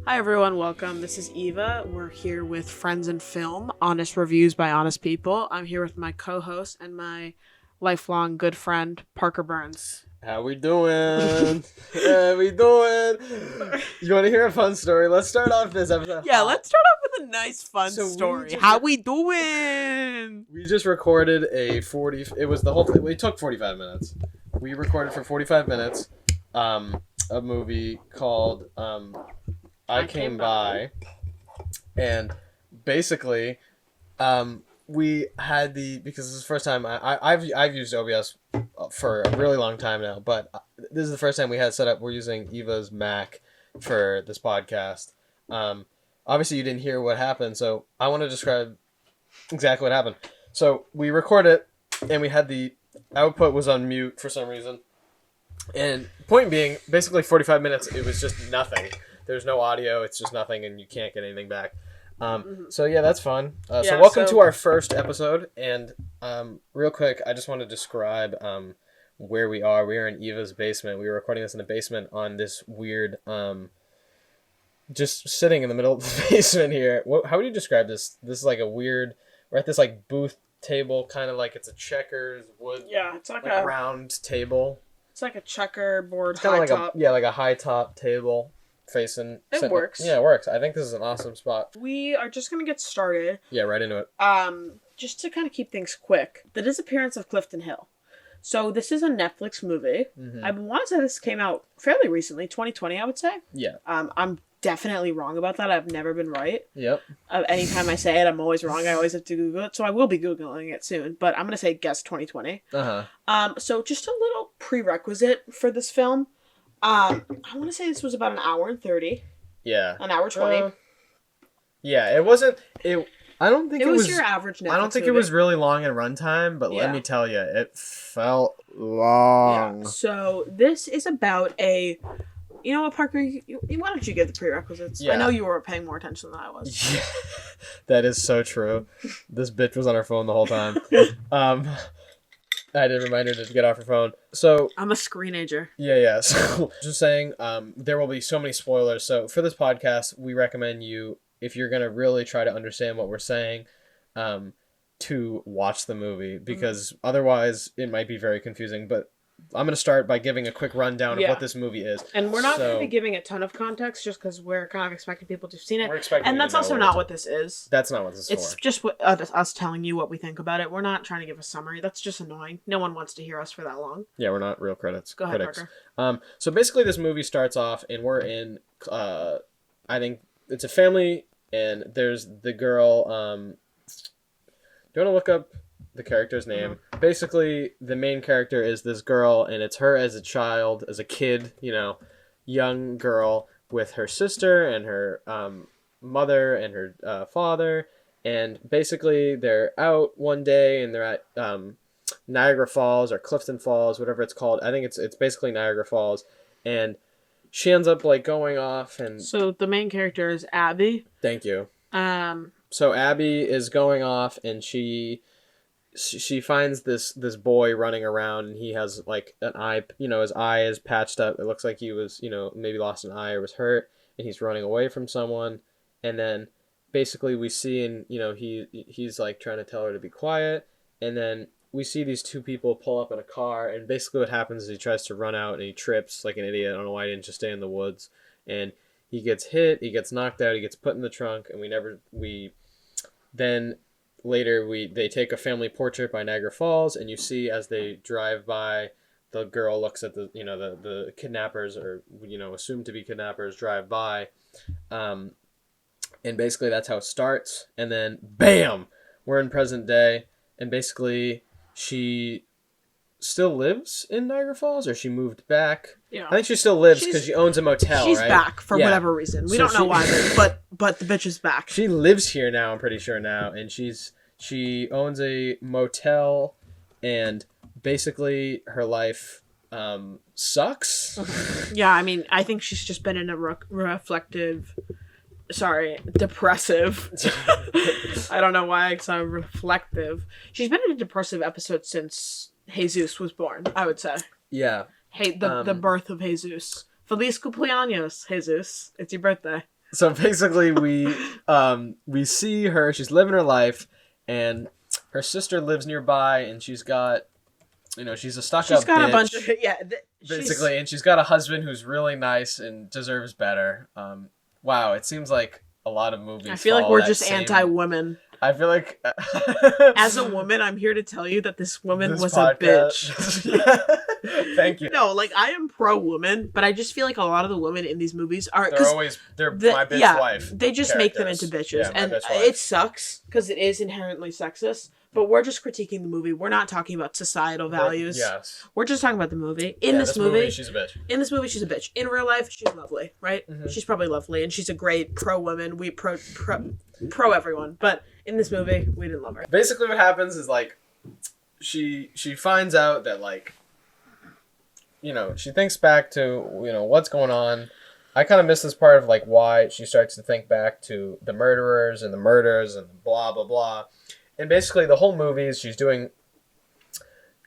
Hi everyone, welcome. This is Eva. We're here with Friends in Film, honest reviews by honest people. I'm here with my co-host and my lifelong good friend, Parker Burns. How we doing? How we doing? You want to hear a fun story? Let's start off this episode. Yeah, let's start off with a nice fun story. How we doing? We just recorded it was the whole thing. It took 45 minutes. We recorded for 45 minutes a movie called I Came By, and basically we had because this is the first time I've used OBS for a really long time now, but this is the first time we had set up. We're using Eva's Mac for this podcast. Obviously you didn't hear what happened, so I want to describe exactly what happened. So we recorded it, and we had the output was on mute for some reason, and point being, basically 45 minutes it was just nothing. There's no audio, it's just nothing, and you can't get anything back. So yeah, that's fun. So welcome to our first episode, and real quick, I just want to describe where we are. We are in Eva's basement. We were recording this in the basement on this weird, just sitting in the middle of the basement here. How would you describe this? This is like a weird, we're at this like booth table, kind of like it's a checkers wood. Yeah, it's like a round table. It's like a checkerboard high like top. Like a high top table. It works. Yeah, it works. I think this is an awesome spot. We are just going to get started. Yeah, right into it. Just to kind of keep things quick. The Disappearance of Clifton Hill. So this is a Netflix movie. Mm-hmm. I want to say this came out fairly recently, 2020, I would say. Yeah. I'm definitely wrong about that. I've never been right. Yep. Anytime I say it, I'm always wrong. I always have to Google it. So I will be Googling it soon. But I'm going to say guess 2020. Uh-huh. So just a little prerequisite for this film. I want to say this was about an hour and 30. Yeah. An hour 20. Yeah, it wasn't. I don't think it was your average Netflix I don't think movie. It was really long in runtime, but let me tell you, it felt long. Yeah. So this is about you know what, Parker? Why don't you give the prerequisites? Yeah. I know you were paying more attention than I was. Yeah, that is so true. This bitch was on her phone the whole time. I did remind her to get off her phone. So I'm a screenager. Yeah. So just saying, there will be so many spoilers. So for this podcast, we recommend you, if you're gonna really try to understand what we're saying, to watch the movie, because otherwise it might be very confusing. But I'm gonna start by giving a quick rundown of what this movie is. And we're not gonna be giving a ton of context, just because we're kind of expecting people to have seen it. We're expecting, and that's also not what this is. That's not what this is It's for. just us telling you what we think about it. We're not trying to give a summary. That's just annoying. No one wants to hear us for that long. Yeah, we're not real critics. Go ahead, Parker. So basically, this movie starts off, and we're in. I think it's a family, and there's the girl. Do you want to look up the character's name? Mm-hmm. Basically, the main character is this girl, and it's her as a child, as a kid, young girl, with her sister and her mother and her father, and basically they're out one day, and they're at Niagara Falls or Clifton Falls, whatever it's called. I think it's basically Niagara Falls, and she ends up going off, and so the main character is Abby. Thank you. So Abby is going off, and she finds this boy running around, and he has an eye, his eye is patched up. It looks like he was, maybe lost an eye or was hurt, and he's running away from someone. And then basically we see, and he's trying to tell her to be quiet. And then we see these two people pull up in a car, and basically what happens is he tries to run out, and he trips like an idiot. I don't know why he didn't just stay in the woods. And he gets hit, he gets knocked out, he gets put in the trunk, and later, they take a family portrait by Niagara Falls, and you see as they drive by, the girl looks at the kidnappers, or assumed to be kidnappers, drive by, and basically that's how it starts. And then bam, we're in present day, and basically she still lives in Niagara Falls, or she moved back. Yeah, I think she still lives because she owns a motel. She's right? back for whatever reason. We don't know why, but the bitch is back. She lives here now, I'm pretty sure now, and she owns a motel, and basically her life sucks. Yeah, I mean, I think she's just been in a depressive. I don't know why I said reflective. She's been in a depressive episode since Jesus was born, I would say. Yeah. Hey, the birth of Jesus. Feliz cumpleaños, Jesus. It's your birthday. So basically, we see her. She's living her life, and her sister lives nearby, and she's got, she's a stuck-up bitch. She's got a bunch of basically, and she's got a husband who's really nice and deserves better. Wow, it seems like a lot of movies. I feel like we're just anti-women. I feel like as a woman, I'm here to tell you that this woman was a bitch. Thank you. No, like I am pro-woman, but I just feel like a lot of the women in these movies are my bitch wife. They just make them into bitches, and it sucks because it is inherently sexist. But we're just critiquing the movie. We're not talking about societal values. Yes. We're just talking about the movie. In this movie, she's a bitch. In this movie, she's a bitch. In real life, she's lovely, right? Mm-hmm. She's probably lovely, and she's a great pro-woman. We pro everyone. But in this movie, we didn't love her. Basically, what happens is, like, she finds out that, like, she thinks back to, what's going on. I kind of miss this part of, like, why she starts to think back to the murderers and the murders and blah, blah, blah. And basically, the whole movie is she's doing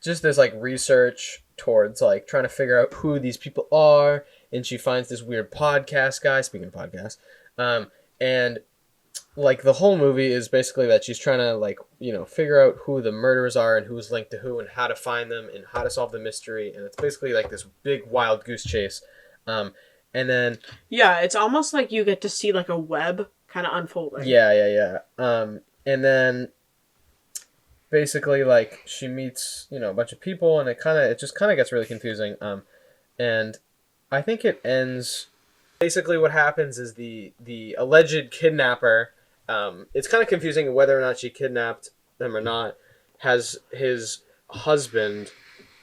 just this, like, research towards, like, trying to figure out who these people are. And she finds this weird podcast guy, speaking of podcasts. And, like, the whole movie is basically that she's trying to, like, figure out who the murderers are and who's linked to who and how to find them and how to solve the mystery. And it's basically, like, this big wild goose chase. And then... Yeah, it's almost like you get to see, like, a web kind of unfolding. Yeah. And then... basically, like, she meets, a bunch of people, and it just gets really confusing. And I think it ends... Basically, what happens is the alleged kidnapper, it's kind of confusing whether or not she kidnapped them or not, has his husband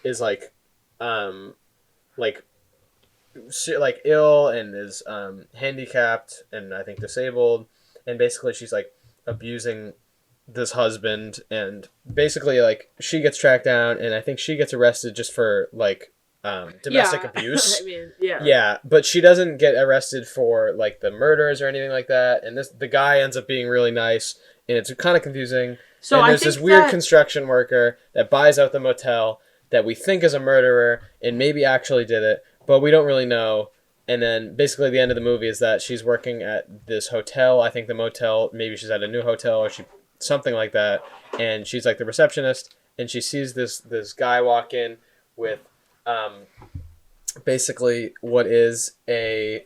is, like ill and is, handicapped and I think disabled, and basically she's, like, abusing this husband, and basically, like, she gets tracked down, and I think she gets arrested just for, like, domestic abuse. I mean, yeah. Yeah, but she doesn't get arrested for, like, the murders or anything like that, and the guy ends up being really nice, and it's kind of confusing. So and there's this weird construction worker that buys out the motel that we think is a murderer and maybe actually did it, but we don't really know. And then basically the end of the movie is that she's working at this hotel. I think the motel, maybe she's at a new hotel or something like that, and she's like the receptionist, and she sees this guy walk in with basically what is a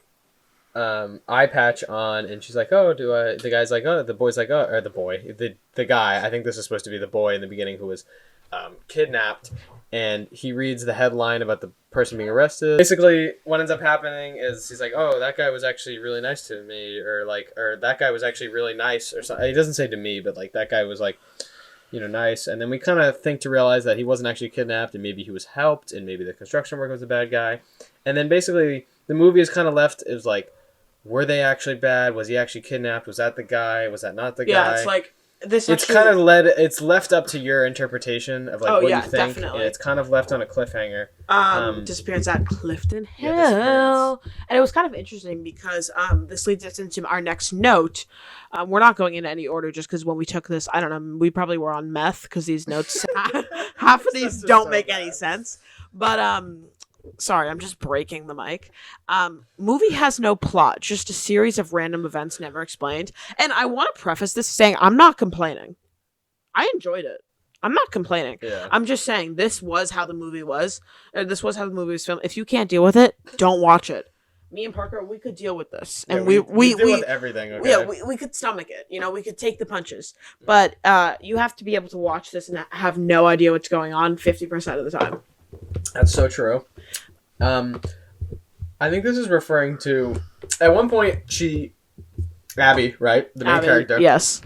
eye patch on, and she's like, the guy's like, the boy's like, or the guy, I think this is supposed to be the boy in the beginning who was kidnapped, and he reads the headline about the person being arrested. Basically, what ends up happening is he's like, that guy was actually really nice to me, or that guy was actually really nice, or something. He doesn't say to me, but, like, that guy was, like, nice. And then we kind of think to realize that he wasn't actually kidnapped, and maybe he was helped, and maybe the construction worker was a bad guy. And then basically the movie is kind of left as, like, were they actually bad? Was he actually kidnapped? Was that the guy? Was that not the guy? Yeah, it's like... It's left up to your interpretation of, like, what you think. Definitely. And it's kind of left on a cliffhanger. Disappearance at Clifton Hill. Yeah, and it was kind of interesting because this leads us into our next note. We're not going in any order just because when we took this, I don't know, we probably were on meth because these notes, half of these don't make any sense. But, sorry, I'm just breaking the mic. Movie has no plot, just a series of random events never explained. And I want to preface this saying I'm not complaining. I enjoyed it. I'm not complaining. Yeah. I'm just saying this was how the movie was. This was how the movie was filmed. If you can't deal with it, don't watch it. Me and Parker, we could deal with this, and we deal with everything. Okay? Yeah, we could stomach it. We could take the punches. But you have to be able to watch this and have no idea what's going on 50% of the time. That's so true. I think this is referring to, at one point, Abby, right? The main character. Yes.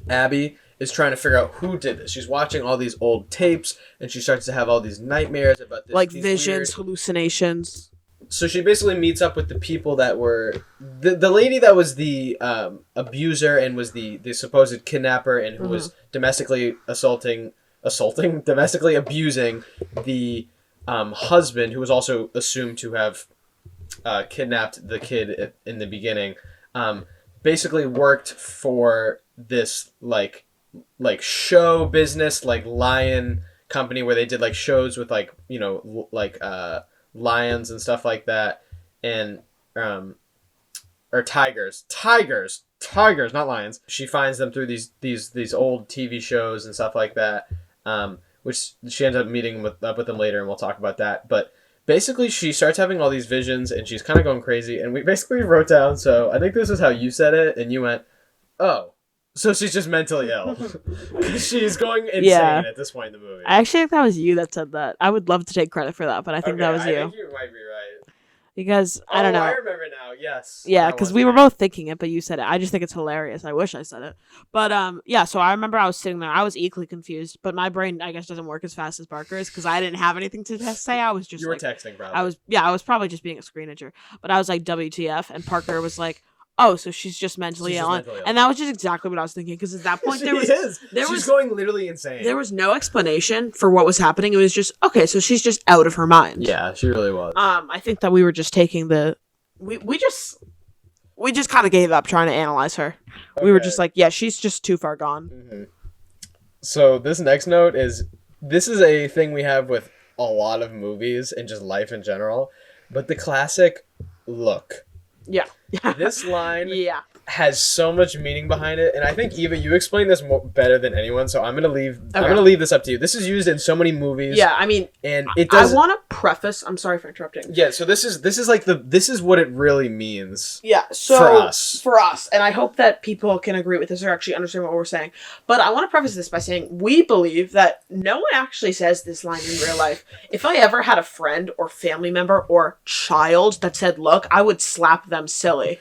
Abby is trying to figure out who did this. She's watching all these old tapes, and she starts to have all these nightmares about this. Like visions, hallucinations. So she basically meets up with the people that were... The lady that was the abuser and was the supposed kidnapper and who was domestically domestically abusing the husband, who was also assumed to have kidnapped the kid in the beginning, basically worked for this like show business, like lion company where they did like shows with like lions and stuff like that, and or tigers, not lions. She finds them through these old TV shows and stuff like that, which she ends up meeting up with them later, and we'll talk about that. But basically, she starts having all these visions, and she's kind of going crazy. And we basically wrote down, so I think this is how you said it, and you went, oh, so she's just mentally ill. She's going insane at this point in the movie. I actually think that was you that said that. I would love to take credit for that, but I think that was you. I think you might be right. Because, I don't know. I remember now, yes. Yeah, because we were both thinking it, but you said it. I just think it's hilarious. I wish I said it. But, yeah, so I remember I was sitting there. I was equally confused, but my brain, I guess, doesn't work as fast as Parker's because I didn't have anything to say. I was just You were texting, probably. I was probably just being a screenager. But I was like, WTF? And Parker was like, oh, so she's just mentally ill. And that was just exactly what I was thinking. Because at that point, she's going literally insane. There was no explanation for what was happening. It was just, okay, so she's just out of her mind. Yeah, she really was. I think that we were just taking we just kind of gave up trying to analyze her. Okay. We were just like, yeah, she's just too far gone. Mm-hmm. So this next note this is a thing we have with a lot of movies and just life in general. But the classic look. Yeah. This line has so much meaning behind it, and I think Eva, you explained this better than anyone, so I'm gonna leave this up to you. This is used in so many movies. Yeah, I mean, and it does. I want to preface. I'm sorry for interrupting. Yeah, so this is like this is what it really means. Yeah, so for us, and I hope that people can agree with this or actually understand what we're saying. But I want to preface this by saying we believe that no one actually says this line in real life. If I ever had a friend or family member or child that said "look," I would slap them silly.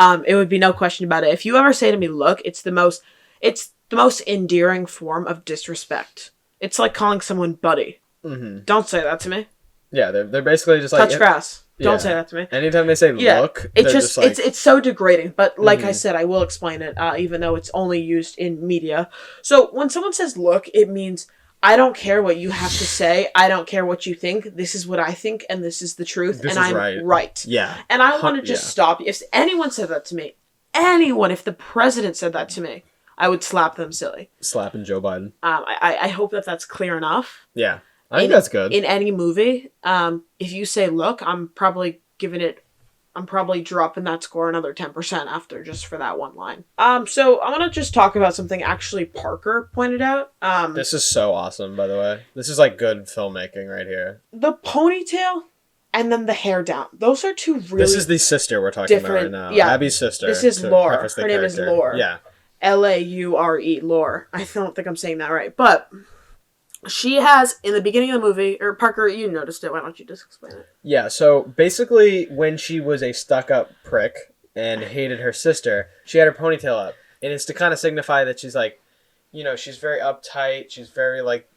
It would be no question about it. If you ever say to me, look, it's the most endearing form of disrespect. It's like calling someone buddy. Mm-hmm. Don't say that to me. Yeah, they're basically just like... Touch grass. Don't say that to me. Anytime they say look, it's just like... It's so degrading. But like I said, I will explain it, even though it's only used in media. So when someone says look, it means... I don't care what you have to say. I don't care what you think. This is what I think, and this is the truth, and I'm right. Yeah. And I want to just stop. If anyone said that to me, if the president said that to me, I would slap them silly. Slapping Joe Biden. I hope that that's clear enough. Yeah. I think that's good. In any movie, if you say, look, I'm probably dropping that score another 10% after just for that one line. So I want to just talk about something actually Parker pointed out. This is so awesome, by the way. This is like good filmmaking right here. The ponytail and then the hair down. Those are two really This is the sister we're talking about right now. Yeah. Abby's sister. This is Laure. Her name is Laure. Yeah. Laure. Laure. I don't think I'm saying that right. But... she has, in the beginning of the movie, or Parker, you noticed it, why don't you just explain it? Yeah, so basically when she was a stuck-up prick and hated her sister, she had her ponytail up. And it's to kind of signify that she's like, she's very uptight, she's very like,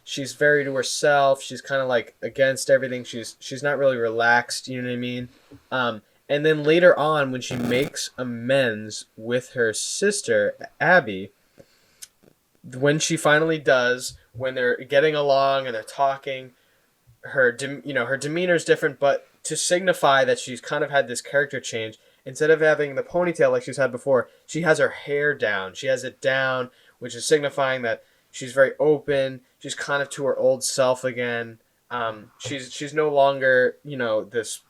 she's very to herself, she's kind of like against everything, she's not really relaxed, you know what I mean? And then later on, when she makes amends with her sister, Abby, when she finally does... when they're getting along and they're talking, her demeanor is different, but to signify that she's kind of had this character change, instead of having the ponytail like she's had before, she has her hair down. She has it down, which is signifying that she's very open. She's kind of to her old self again. She's no longer, this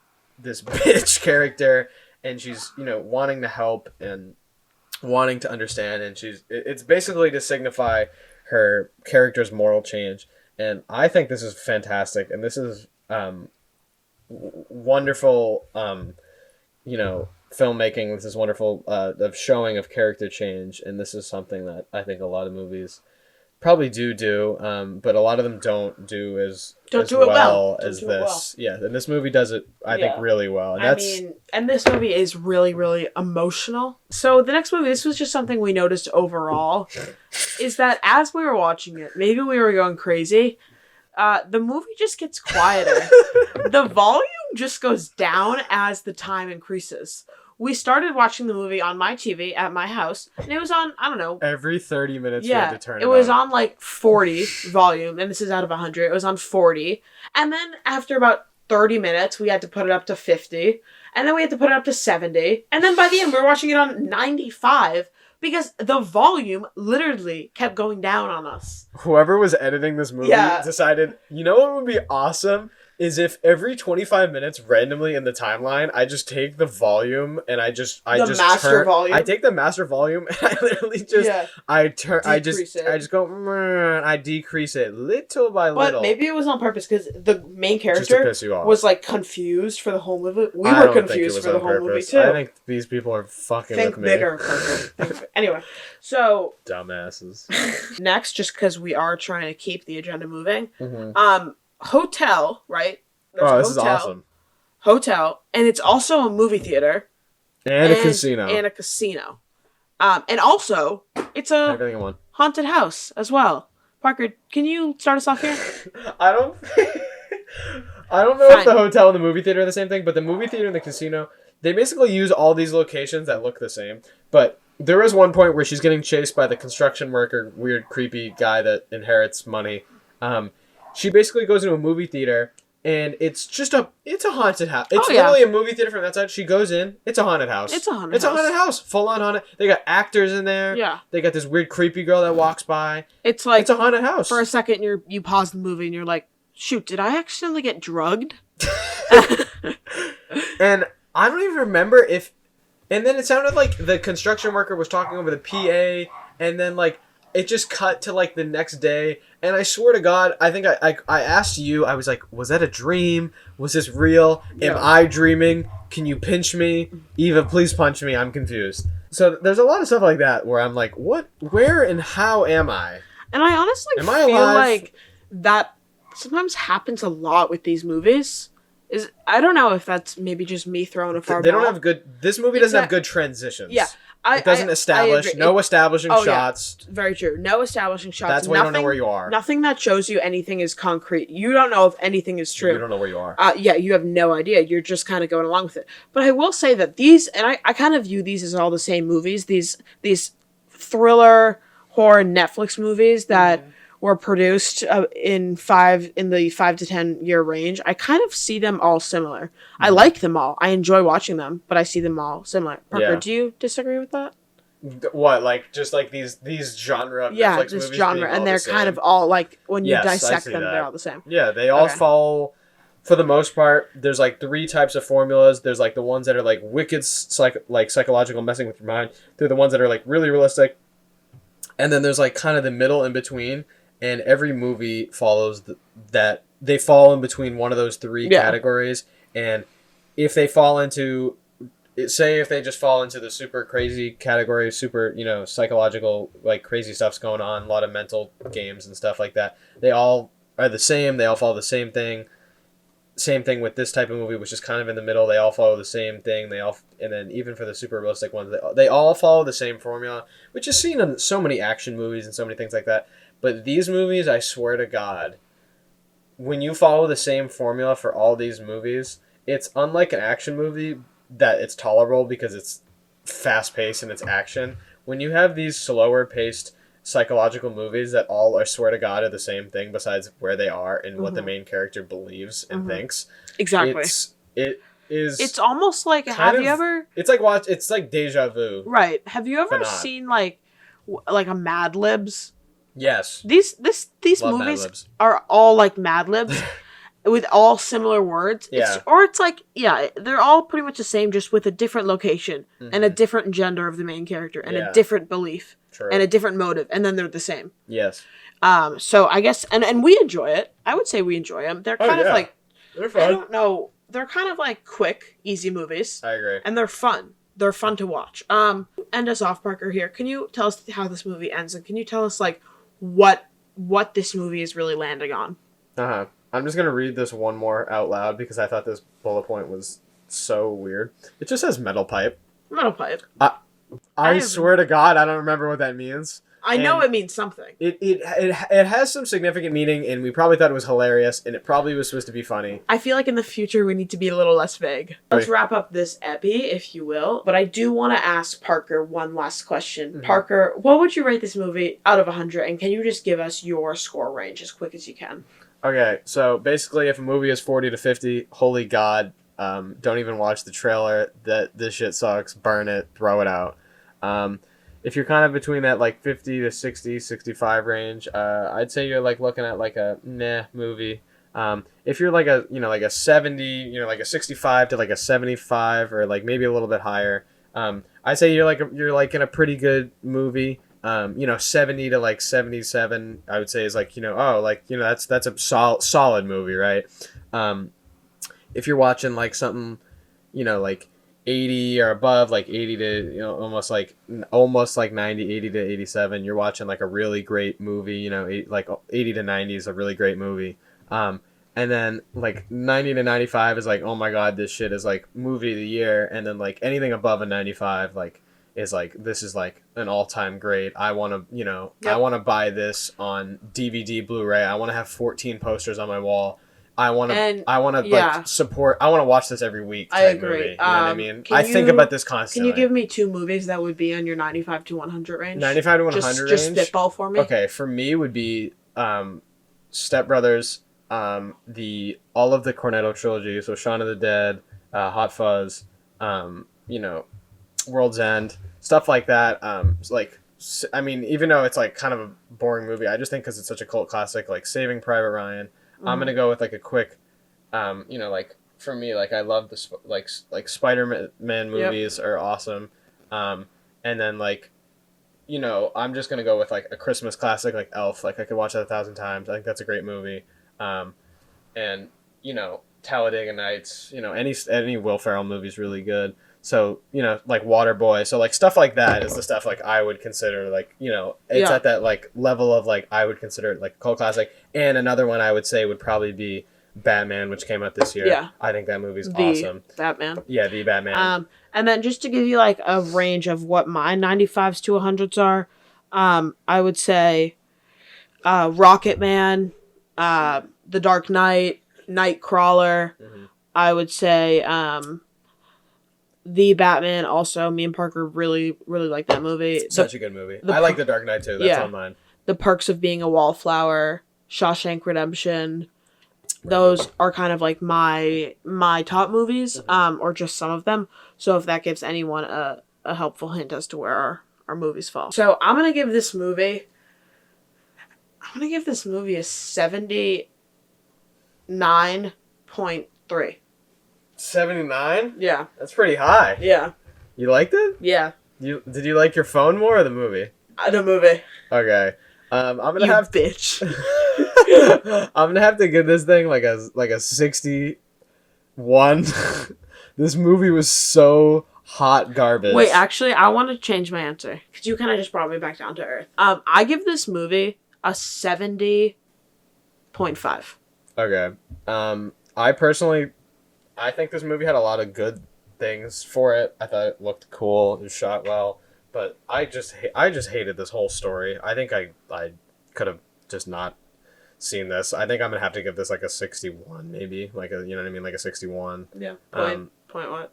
bitch character, and she's, wanting to help and wanting to understand, and it's basically to signify her character's moral change, and I think this is fantastic, and this is wonderful, filmmaking. This is wonderful of showing of character change, and this is something that I think a lot of movies probably do, but a lot of them don't do as well as this. Yeah, and this movie does it, I think, really well. And and this movie is really, really emotional. So the next movie, this was just something we noticed overall, is that as we were watching it, maybe we were going crazy, the movie just gets quieter. The volume just goes down as the time increases. We started watching the movie on my TV at my house, and it was on, I don't know. Every 30 minutes we had to turn it was on like 40 volume, and this is out of 100. It was on 40. And then after about 30 minutes, we had to put it up to 50. And then we had to put it up to 70. And then by the end, we were watching it on 95 because the volume literally kept going down on us. Whoever was editing this movie decided, what would be awesome? is if every 25 minutes randomly in the timeline, I just take the volume and I just volume. I take the master volume and I literally just I just go I decrease it little by little. But maybe it was on purpose because the main character was like confused for the whole movie. We were confused for the whole movie too. I think these people are fucking with me. Bigger. Anyway, so dumbasses. Next, just because we are trying to keep the agenda moving, hotel, right? This is awesome. Hotel, and it's also a movie theater. And a casino. And a casino. And also, it's a everything in one. Haunted house as well. Parker, can you start us off here? I don't know if the hotel and the movie theater are the same thing, but the movie theater and the casino, they basically use all these locations that look the same. But there is one point where she's getting chased by the construction worker, weird, creepy guy that inherits money. She basically goes into a movie theater, and it's a haunted house. It's literally a movie theater from that side. She goes in, it's a haunted house. It's a haunted house. Full on haunted. They got actors in there. Yeah. They got this weird creepy girl that walks by. It's like... It's a haunted house. For a second, you pause the movie, and you're like, shoot, did I accidentally get drugged? And I don't even remember if... And then it sounded like the construction worker was talking over the PA, and then, like, it just cut to, like, the next day. And I swear to God, I think I asked you, I was like, was that a dream? Was this real? Am I dreaming? Can you pinch me? Eva, please punch me. I'm confused. So there's a lot of stuff like that where I'm like, what? Where and how am I? And I honestly feel like that sometimes happens a lot with these movies. I don't know if that's maybe just me throwing a far They don't have good... This movie doesn't have good transitions. Yeah. It doesn't establish. No establishing shots. Yeah. Very true. No establishing shots. That's why you don't know where you are. Nothing that shows you anything is concrete. You don't know if anything is true. You don't know where you are. You have no idea. You're just kind of going along with it. But I will say that these, and I kind of view these as all the same movies. These thriller, horror Netflix movies that were produced in the 5 to 10 year range. I kind of see them all similar. I like them all. I enjoy watching them, but I see them all similar. Parker, do you disagree with that? What, like just like these genre of Netflix movies genre, and they're kind of all like when you dissect them, they're all the same. Yeah, they all follow. For the most part, there's like 3 types of formulas. There's like the ones that are like wicked, psychological, messing with your mind. They're the ones that are like really realistic, and then there's like kind of the middle in between. And every movie follows that they fall in between one of those 3 categories. And if they fall into, say if they just fall into the super crazy category, super, psychological, like crazy stuff's going on, a lot of mental games and stuff like that. They all are the same. They all follow the same thing. Same thing with this type of movie, which is kind of in the middle. They all follow the same thing. And then even for the super realistic ones, they all follow the same formula, which is seen in so many action movies and so many things like that. But these movies, I swear to God, when you follow the same formula for all these movies, it's unlike an action movie that it's tolerable because it's fast-paced and it's action. When you have these slower-paced psychological movies that all, I swear to God, are the same thing besides where they are and what the main character believes and thinks. Exactly. It's almost like, it's like deja vu. Right. Have you ever seen like a Mad Libs? Yes. These movies are all like Mad Libs with all similar words. Yeah. They're all pretty much the same, just with a different location and a different gender of the main character and a different belief and a different motive, and then they're the same. Yes. So I guess, and we enjoy it. I would say we enjoy them. They're kind of like, they're fun. I don't know. They're kind of like quick, easy movies. I agree. And they're fun. They're fun to watch. End us off, Parker, here. Can you tell us how this movie ends? And can you tell us, like, what this movie is really landing on? I'm just going to read this one more out loud because I thought this bullet point was so weird. It just says metal pipe. Metal pipe. I swear to God, I don't remember what that means. I know it means something. It has some significant meaning, and we probably thought it was hilarious, and it probably was supposed to be funny. I feel like in the future we need to be a little less vague. Let's wrap up this epi, if you will. But I do want to ask Parker one last question. Mm-hmm. Parker, what would you rate this movie out of 100? And can you just give us your score range as quick as you can? Okay, so basically if a movie is 40 to 50, holy God, don't even watch the trailer. This shit sucks. Burn it. Throw it out. If you're kind of between that like 50 to 60, 65 range, I'd say you're like looking at like a movie. If you're like a 70, like a 65 to like a 75 or like maybe a little bit higher, I'd say you're like in a pretty good movie. 70 to like 77, I would say is like, that's a solid movie, right? If you're watching like something, like 80 or above, like 80 to, almost like 90, 80 to 87, you're watching like a really great movie, like 80 to 90 is a really great movie. And then like 90 to 95 is like, oh my God, this shit is like movie of the year. And then like anything above a 95, like, is like, this is like an all-time great. I want to, I want to buy this on DVD, Blu-ray. I want to have 14 posters on my wall. I want to like support. I want to watch this every week. I agree. Movie, you know what I mean? I think about this constantly. Can you give me 2 movies that would be on your 95 to 100 range? 95 to 100 range? Just spitball for me. Okay, for me would be Step Brothers, all of the Cornetto trilogy, so Shaun of the Dead, Hot Fuzz, World's End, stuff like that. Even though it's like kind of a boring movie, I just think because it's such a cult classic, like Saving Private Ryan. I'm gonna go with like a quick, like for me, like I love the like Spider-Man movies are awesome, and then like, I'm just gonna go with like a Christmas classic like Elf. Like I could watch that 1,000 times. I think that's a great movie, and Talladega Nights. Any Will Ferrell movie is really good. So, like Waterboy. So, like, stuff like that is the stuff, like, I would consider, like, it's at that, like, level of, like, I would consider it, like, cult classic. And another one I would say would probably be Batman, which came out this year. Yeah. I think that movie's awesome. Batman. Yeah, the Batman. And then just to give you, like, a range of what my 95s to 100s are, I would say Rocket Man, The Dark Knight, Nightcrawler. Mm-hmm. I would say... The Batman, also, me and Parker really, really like that movie. Such a good movie. I like The Dark Knight, too. That's on mine. The Perks of Being a Wallflower, Shawshank Redemption. Those are kind of like my top movies, or just some of them. So if that gives anyone a helpful hint as to where our movies fall. So I'm going to give this movie a 79.3. 79? Yeah. That's pretty high. Yeah. You liked it? Yeah. Did you like your phone more or the movie? The movie. Okay. I'm gonna bitch. I'm gonna have to give this thing like a 61. This movie was so hot garbage. Wait, actually, I want to change my answer because you kind of just brought me back down to earth. I give this movie a 70.5. Okay. I think this movie had a lot of good things for it. I thought it looked cool. It was shot well. But I just hated this whole story. I think I could have just not seen this. I think I'm going to have to give this like a 61 maybe. Like a, you know what I mean? Like a 61. Yeah. Point what?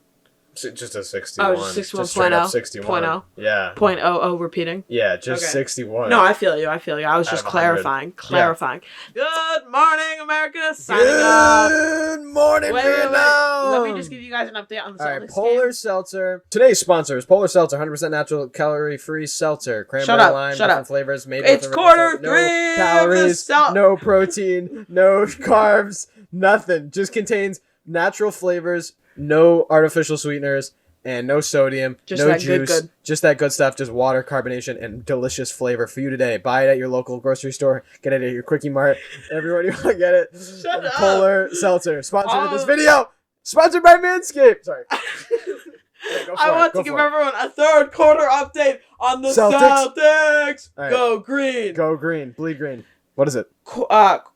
Just a 61. Oh, just 61. Just straight up 61. 0.0. Yeah. 0.00 repeating. Yeah, just 61. No, I feel you. I was just clarifying. Yeah. Good morning, America. Signing off. Good morning, Vietnam. Let me just give you guys an update on the Celtics Polar game. Seltzer. Today's sponsor is Polar Seltzer, 100% natural, calorie-free seltzer. Cranberry lime, different flavors. Made it's quarter 3. No calories, no protein, no carbs, nothing. Just contains natural flavors, no artificial sweeteners, and no sodium, just no that juice, good. Just that good stuff, just water, carbonation, and delicious flavor for you today. Buy it at your local grocery store, get it at your Quickie Mart, everywhere you want to get it. Shut up. Polar Seltzer, sponsored of this video, sponsored by Manscaped. Sorry. I want to give everyone a third quarter update on the Celtics. Right. Go green. Go green. Bleed green. What is it?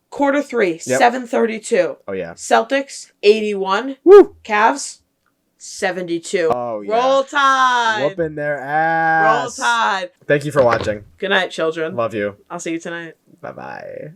Quarter 3, 7:32. Oh, yeah. Celtics, 81. Woo! Cavs, 72. Oh, yeah. Roll Tide. Whooping their ass. Roll Tide. Thank you for watching. Good night, children. Love you. I'll see you tonight. Bye-bye.